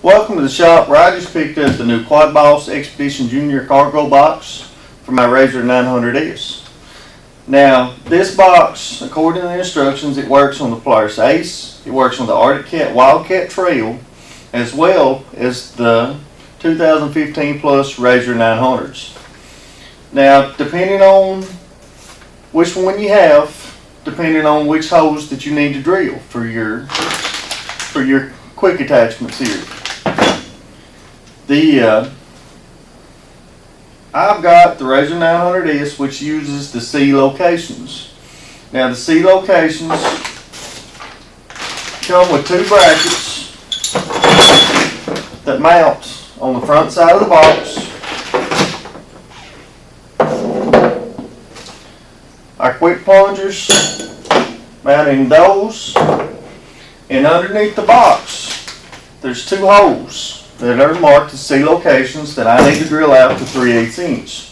Welcome to the shop where I just picked up the new Quadboss Expedition Junior cargo box for my RZR 900S. Now, this box, according to the instructions, it works on the Polaris Ace, it works on the Arctic Cat Wildcat Trail, as well as the 2015 plus RZR 900s. Now, depending on which one you have, depending on which hose that you need to drill for your quick attachments here. I've got the RZR 900S, which uses the C locations. Now the C locations come with two brackets that mount on the front side of the box. Our quick plungers mounting those, and underneath the box there's two holes that are marked as C locations that I need to drill out to 3/8 inch.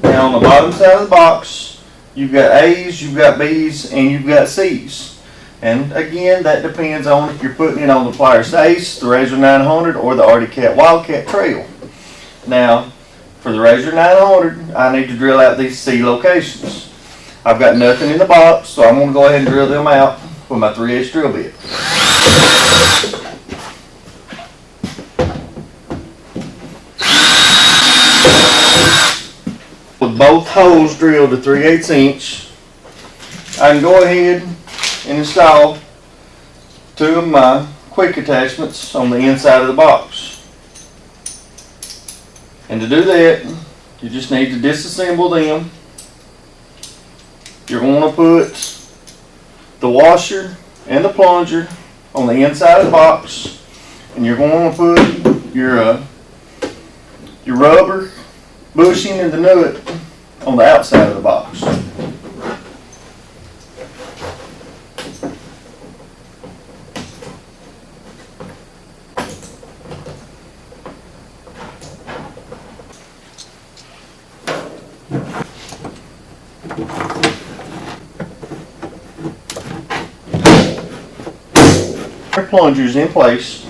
Now on the bottom side of the box, you've got A's, you've got B's, and you've got C's. And again, that depends on if you're putting it on the Polaris Ace, the RZR 900, or the Arctic Cat Wildcat Trail. Now, for the RZR 900, I need to drill out these C locations. I've got nothing in the box, so I'm going to go ahead and drill them out with my 3/8 drill bit. With both holes drilled to 3/8 inch, I can go ahead and install two of my quick attachments on the inside of the box. And to do that, you just need to disassemble them. You're going to put the washer and the plunger on the inside of the box, and you're going to put your rubber bushing and the nut on the outside of the box. Our plungers in place.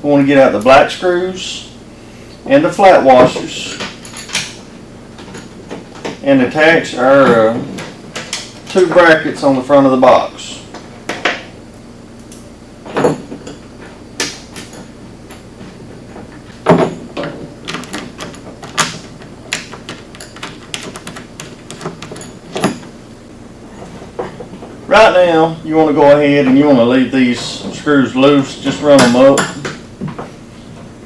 We want to get out the black screws and the flat washers and attach our two brackets on the front of the box. Right now, you want to go ahead and you want to leave these screws loose, just run them up,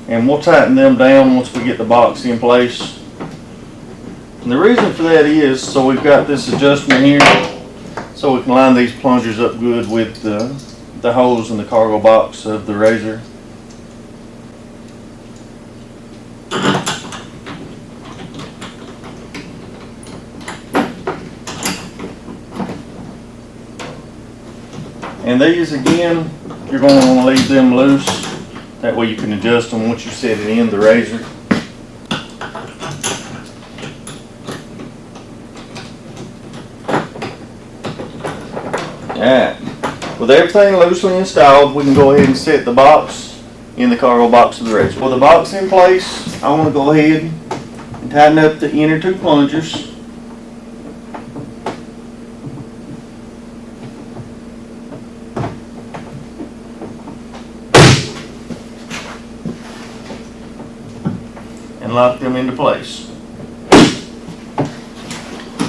and we'll tighten them down once we get the box in place. And the reason for that is so we've got this adjustment here so we can line these plungers up good with the hose in the cargo box of the RZR. And these, again, you're going to want to leave them loose. That way you can adjust them once you set it in the RZR. Alright, with everything loosely installed, we can go ahead and set the box in the cargo box of the RZR. With the box in place, I want to go ahead and tighten up the inner two plungers. And lock them into place.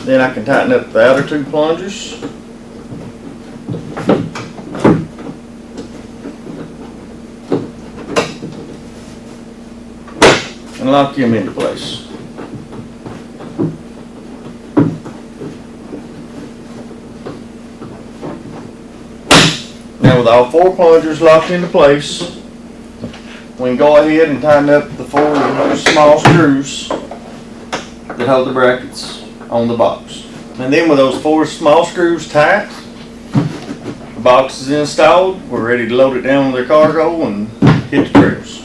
Then I can tighten up the outer two plungers. And lock them into place. Now with all four plungers locked into place, we can go ahead and tighten up the four small screws that hold the brackets on the box. And then with those four small screws tight, the box is installed. We're ready to load it down with our cargo and hit the trails.